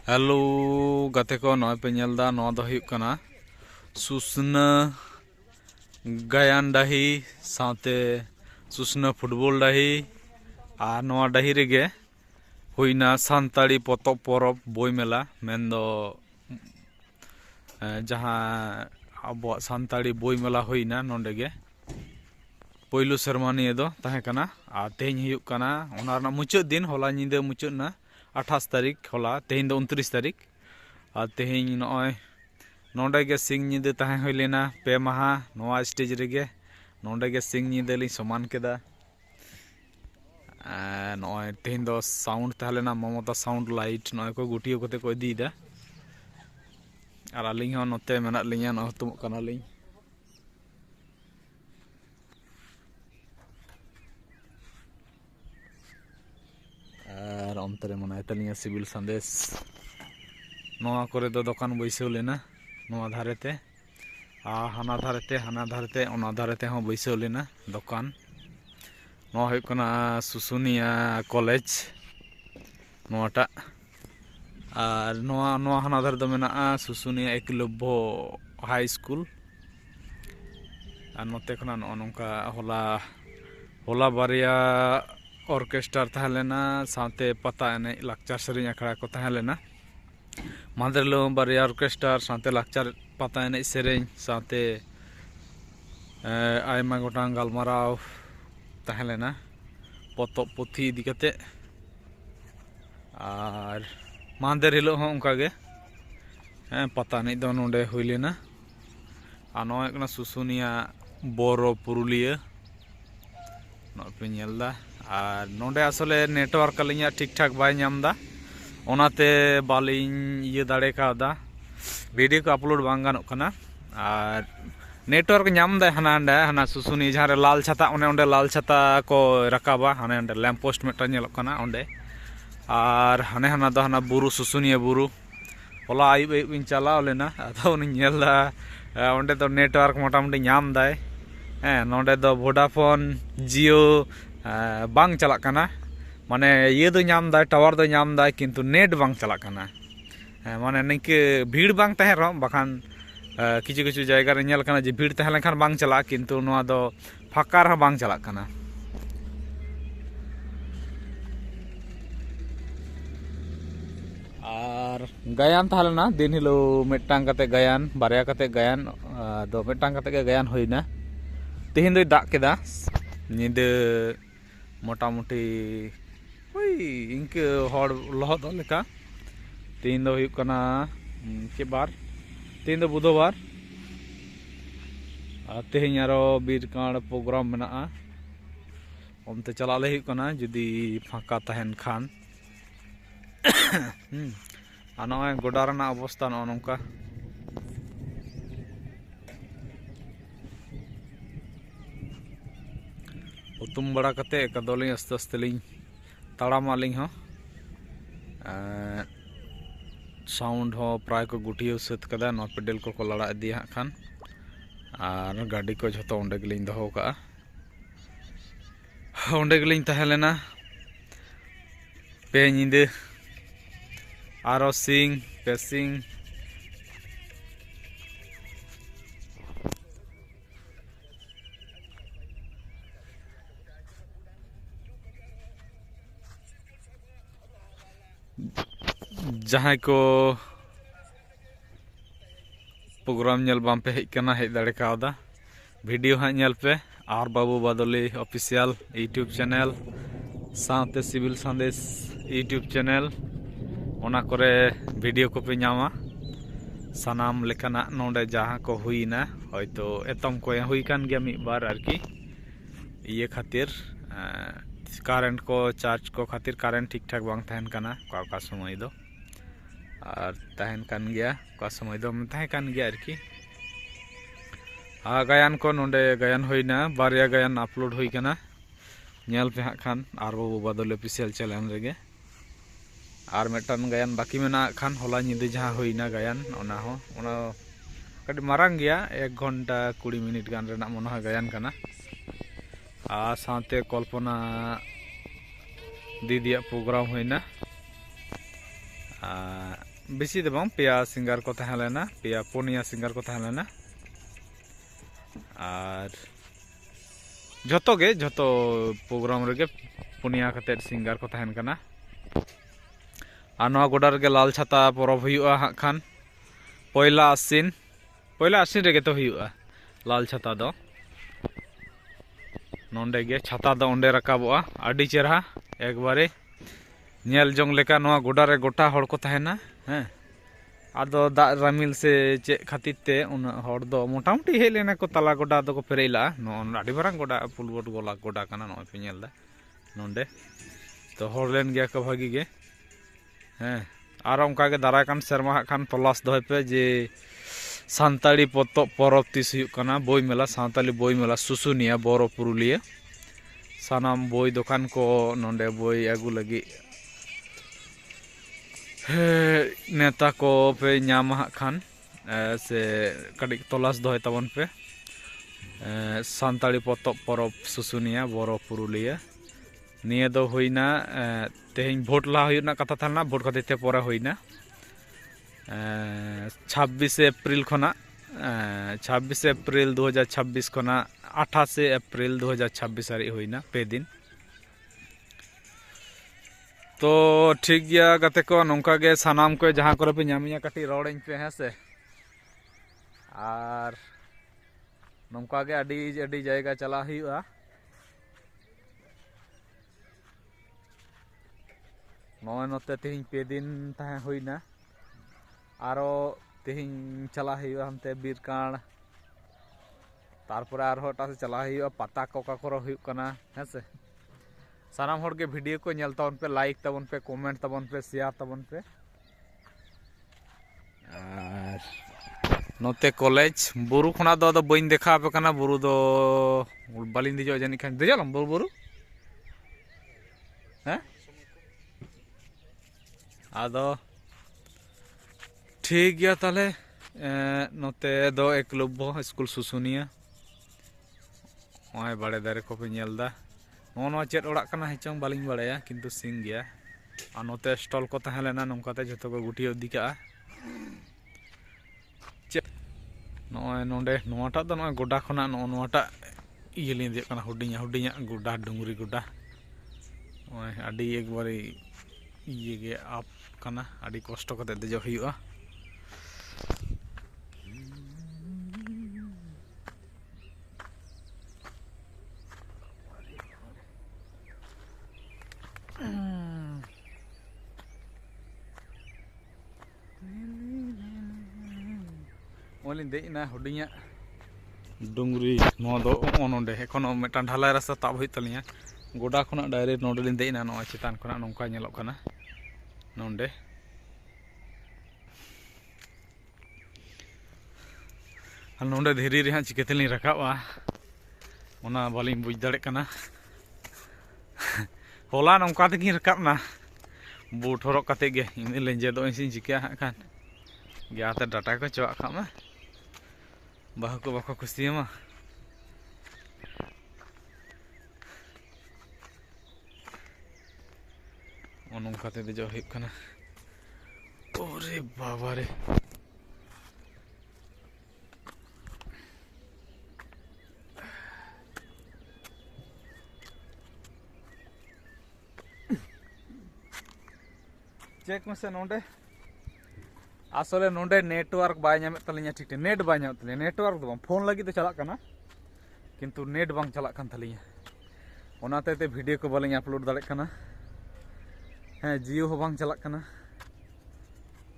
Hello गाते को नॉय पे नेलदा नॉ दो हुयुक कना सुसना गायन डाही साथे सुसना फुटबॉल डाही आ नॉ डाही रेगे हुईना सानताड़ी पोतोब परब बोई मेला मेंदो जहां अब सानताड़ी बोई मेला हुईना नोंडेगे पहिलो सेरमानी दो ताहे कना आ तेहन हुयुक कना ओना रना मुचाद दिन होला निंदा मुचाद ना 28 तारीख होला तेहन दो 29 तारीख आ तेहन नॉय नोंडे गे सिंग निंदा ताहे हुई लेना पे माहा नोआ स्टेज रेगे नोंडे गे सिंग निंदा लिंग समान केदा नॉय तेहन दो साउंड ताहलेना ममता साउंड लाइट नॉय को गुटियो कते को इदीदा और आलिंग हो नोते मेना लिंगा न हुतुमक कना लिंग और अंतरे मनाय तलिंगा सिविल संदेश नोआ करे दो दुकान बैसव लेना नोआ धारेते आ हाना धारेते ओना धारेते हो बैसव लेना दुकान नोआ हुयुक कना सुसुनिया कॉलेज नोआटा और नोआ हाना धारे दो मेना सुसुनिया एकलव्य हाई स्कूल और नोते खना नोंका होला बारिया ऑर्केस्ट्रा तहलेना साथे पता एने लाकचार सेरिंग अखड़ा को तहलेना मादरलो बारिया ऑर्केस्ट्रा साथे लाकचार पता एने सेरिंग साथे आयमा गोटां गालमाराव तहलेना पोतोब पुथी इदी कते और मादर हिलो हो उनका गे पता नहीं दो नोंडे हुई लेना आ नोआ कना सुसुनिया बोरो पुरुलिया नोआ पे नेलदा और नोंडे असले नेटवर्क अलिंगा ठीक ठाक बाय नामदा ओनाते बालिंग ये दाड़े कादा वीडियो को अपलोड बांग गानोग कना और नेटवर्क नामदा हाना सुसुनी जहां लाल छाता ओंडे लाल छाता को रकाबा हाने ओंडे लैम्प पोस्ट मेटा नेलोग कना ओंडे और हाने हाना दो हाना बुरु सुसुनिया बुरु होला आयुब आयुब इन चलाव लेना अदो उनी नेलदा ओंडे तो नेटवर्क मोटामुटी नामदाय नोंडे दो वोडाफोन जियो बांग चला कना माने ये दो नामदाय टावर दो नामदाय किंतु नेट बांग चला कना माने निके भीड़ बांग तहे रहो बखान किछु किछु जायगा रे नेल कना जे भीड़ तहे लेखान बांग चला किंतु नोआ दो फाका रहा बांग चला कना और गायन तहलेना दिन हिलो मिटांग कते गायन बारया कते गायन दो मिटांग कते गायन होइना तेहन दो दाग केदा निदे मोटामुटी ओई इनके हड़ लहद लेका तेहन दो हुयुक कना के बार तेहन दो बुधवार तेहन आरो बीरकांड प्रोग्राम मेना ओनते चला ले हुयुक कना जुदी फाका तहन खान नॉय गोडा रना अवस्था नौ नौका उतुम बड़ा कते कदोलिंग आस्ते आस्ते लिंग ताड़ाम आलिंग हो साउंड हो प्राय को गुटियो सत कदा नौ पेडल को लड़ा इदिया खान और गाड़ी को झतो ओंडे गेलिंग दोहो का ओंडे गेलिंग तहलेना पे निंदे आरो सिंग पेसिंग जहां को प्रोग्राम नेल बाम पे हेज कना हेज दाड़े कावदा वीडियो हाँ नेल पे और बाबू बादली ऑफिशियल यूट्यूब चैनल साथे सिविल संदेश यूट्यूब चैनल ओना करे वीडियो को पे नामा सनाम लेकाना नोंडे जहां को हुईना होयतो एतम को हुई कान गया मिद बार आरकी ये खातिर कारेंट को चार्ज को खातिर कारेंट ठीक ठाक बांग तहन कना का समय दो और तहन कान गया का समय दो तहन कान गया आरकी गायन को नोंडे गायन होइना बारिया गायन अपलोड हुई कना नेल पे हाँ खान और बाबू बादल ऑफिशियल चैनल रेगे और मेटन गायन बाकी मेना खान होला निदे जहां होइना गायन ओना हो ओना कटी मारांग गया 1 घंटा 20 मिनट गान रेना मन हो गायन कना आ साथे कल्पना दीदिया प्रोग्राम होइना बेसी दो बांग पेया सिंगार को तहां लेना पेया पुनिया सिंगार को तहां लेना और जतो प्रोग्राम रे पुनिया कते सिंगार को तहन कना और नवा गोडा रे लाल छाता परब हुआ हाँ खान पहला आसिन रे तो हुआ लाल छाता दो नोंडे गे छाता दो ओंडे रकाबोआ आडी चेहरा एक बारे नेल जोंग लेका नवा गोडा रे गोटा हड़ को तहना हैं आदो दा रामिल से चे खातिर ते उन हड़ दो मोटामुटी हे लेना को तला गोडा दो को पेरेला नो आडी बरांग गोडा पुलबोट गोला गोडा कना नो पे नेल दा नोंडे तो हड़ लेन गया को भागी गे हैं और उनका के दारा कान शर्मा खान तलाश दो पे जे सानताड़ी परब तीस हुई कना बोई मेला सानताली बोई मेला सुसुनिया बोरो पुरुलिया सानाम बोई दुकान को नोंडे बोई आगू लगी नेता को पे नाम खान से कड़ी तलाश दो तबन पे सानताड़ी परब सुसुनिया बोरो पुरुलिया निये दो होइना तेहें भोट ला हुई कथा था भोट खातिर ते परे होइना 26 अप्रैल खना 26 अप्रैल 2026 खना 28 अप्रैल 2026 हारी होइना पे दिन तो ठीक गया गाते को नौका गे सानाम को जहाँ करे पे नामिया कटी रोड़ें पे हैं से और नौका गे अडी जायगा चला हुआ नॉय नोते तेहिं पे दिन तहां होइना आरो तेहिं चला हुआ हमते बीरकाण तारपरे आरो एटा से चला हुआ पता को का करो हुई कना हैं से सानाम हर के वीडियो को नेल तबन पे लाइक तबन पे कमेंट तबन पे शेयर तबन पे और नोते कॉलेज बुरु खना दो बइन देखा पे कना बुरु दो बालिन दिजो जानी खान दिजलम बुरु हैं आदो ठीक गया ताले नोते दो एकलव्य स्कूल सुसुनिया ओय बड़े दारे को पे नेलदा नो चेद ओड़ा कना हेचों बालिंग बाड़ाया किंतु सिंग गया और नोते स्टॉल को तहां लेना नोंकाते जतो को गुटी इदी का चेद नोय नोंडे नोटा दो नोय गोडा खना नोटा इये लिन दिया कना हुडिया गोडा डुंगरी गोडा ओय आडी एक बारी इये गे आप कना आडी कष्ट कते देजो हुआ ओलिन देना हुडिया डुंगरी नो दो नोंडे एखोनो मेटान ढालाई रास्ता ताब हुई तलिया गोडा खना डायरेक्ट नोंडे लिन देना नो चितान खना नोंका नेलोग कना नोंडे और नोंडे धीरे रे हां चिकेतेलिन रकाबा ओना बालिन बुझ दाड़े कना होला नोंका तेगी रकाबना बूट हरक कते गे इन लेंजे दो इसिन चिका हां खान गयाते डाटा को चवा खामा बाहु को बाको खुशियामा ओनोंकाते देजो हुई कना ओरे बाबा रे चेक मसे नोंडे आसले नोंडे नेटवर्क बाय नामे तलिया ठीक नेट बाय नामे तलिया नेटवर्क दो फोन लगी तो चला कना किंतु नेट बांग चला कन तलिया ओनाते ते वीडियो को बालिं अपलोड दाड़े कना हैं जियो हो बांग चला कना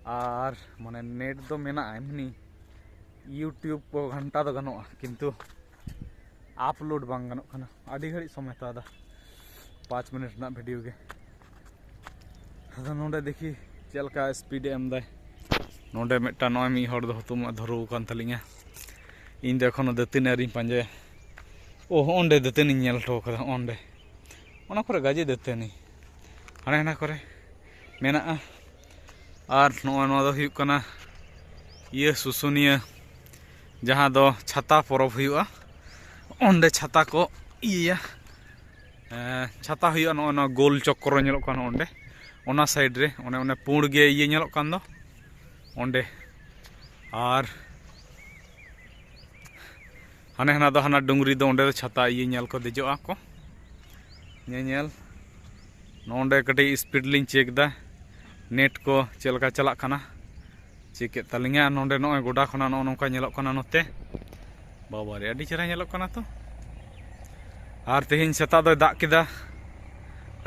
और माने नेट दो मेना एमनी यूट्यूब को घंटा दो गनोआ किंतु अपलोड बांग गनो कना आडी घड़ी समय तादा 5 मिनट ना वीडियो के अदा नोंडे देखी चलका स्पीड एम दाय नोंडे मेटा नय मी हर दो तुम धरो कान तलिया इन दो एखोनो दतनी आरी पांजे ओ ओंडे दतनी नेल ठो कदा ओंडे ओना करे गाजे दतनी हाने ना करे मेना और नो दो हुई कना ये सुसुनिया जहाँ दो छाता परब हुआ ओंडे छाता को इया छाता हुआ नो गोल चक्र नेलोग कान ओंडे ओना साइड रे ओने पुंड गे इये नेलोग कान दो onde ar hane hana do hana dungri do onde chhata iye nyel ko dejoa ko nyel nonde kati speed lin check da net ko chelaka chalak kana check et talinga nonde noy goda khona no nongka nyelok kana note babare adi chera nyelok kana to ar tehin seta do dak kida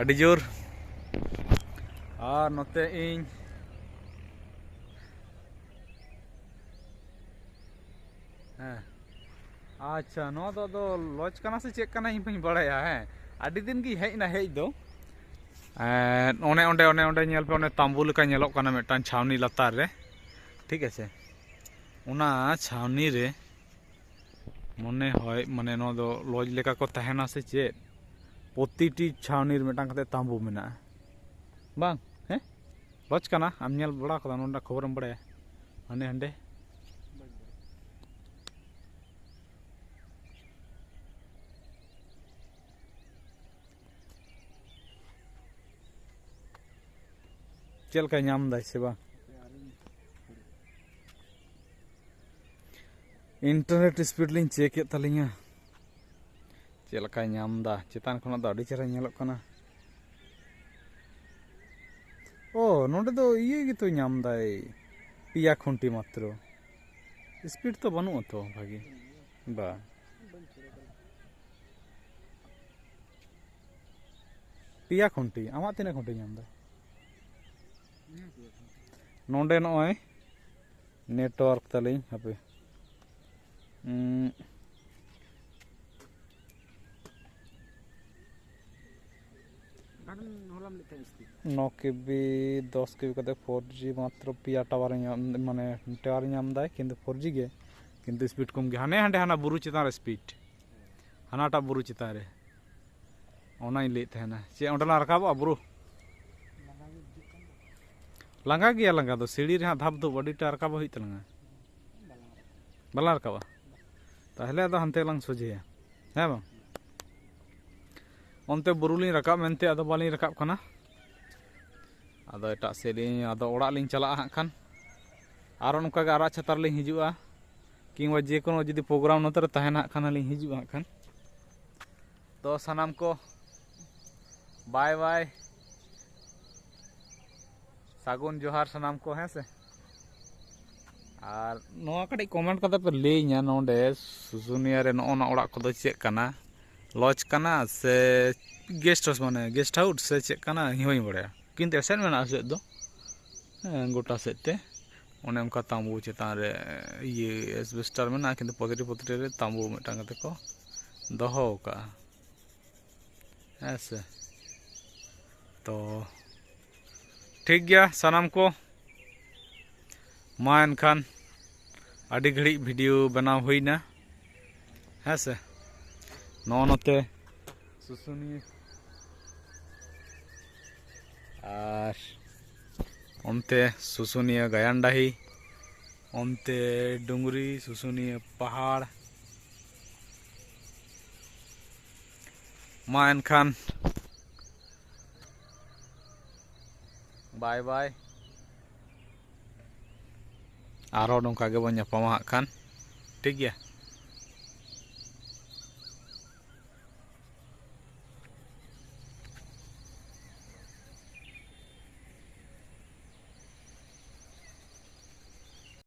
adi jor ar note ing अच्छा no दो laws कना से check कना इन पई बड़ाया है आदि दिन की हेज ना हेज दो ओने ओंडे ओने ओंडे नेल पे ओने तांबू लेका नेलोक कना मेटान छावनी लतार रे ठीक है उना छावनी रे मने होय माने नो दो लॉज लेका को तहना से चे प्रतिटी छावनी रे मेटान कते तांबू मेना बांग हैं लॉज कना आम नेल बड़ा कदा नोंडा खबरम बड़ाया हने हंडे चल का नाम दा से बा इंटरनेट स्पीड लिंग चेक के तलिया चल का नाम दा चितान खना दा अडी चेहरा नेलक कना ओ नोडे दो इये गी तो नाम दाय पिया खुंटी मात्र स्पीड तो बनु तो भागी बा पिया खुंटी आमा तिना खुंटी नाम दा नोंडे नॉय नेटवर्क तलिंग हापे नौ केबी 10 केबी कते 4G मात्र पिया टावर माने टावर नाम दाय किंतु 4G गे किंतु स्पीड कम गे हाने हांडे हाना बुरु चितान रे स्पीड हानाटा बुरु चितान रे ओना इ ले तहना चे ओंडला रकाबा बुरु लंगा गया लंगा दो सीढ़ी रे धाप दो बड़ी टा रकाबा हुई तलंगा बला रकाबा ताहले आदो हंते लंग सोजेया है बा onte buruling rakap mente ado baling rakap kana ado etak seling ado orak ling chalak hak kan aro nongka ge arak chatar ling hijua kingba je kono jodi program note re tahena hak kana ling hijua hak kan to sanam ko bye bye sagun johar sanam ko hai se ar noa kadi comment kata pe lei nya nonde susunia re no ona orak ko do chek kana lodge कना से guest house माने guest house से check कना हिवई बड़े किंतु एसेन मेना से दो गोटा सेते ओने उनका तांबू चेतान रे ये एसबेस्टर मेना किंतु पॉजिटिव रे तांबू मेटांग कते को दोहो का ऐसे तो ठीक गया सनाम को मा एनखान आदि घड़ी वीडियो बनाव हुईना ऐसे नौनते सुसुनी और onte सुसुनिया गायंडाही onte डुंगरी सुसुनिया पहाड़ मा एनखान बाय बाय आरो नोंका गे बन ᱧᱟᱯᱟᱢᱟ ᱦᱟᱜ ᱠᱷᱟᱱ ᱴᱷᱤᱠ ᱜᱮᱭᱟ।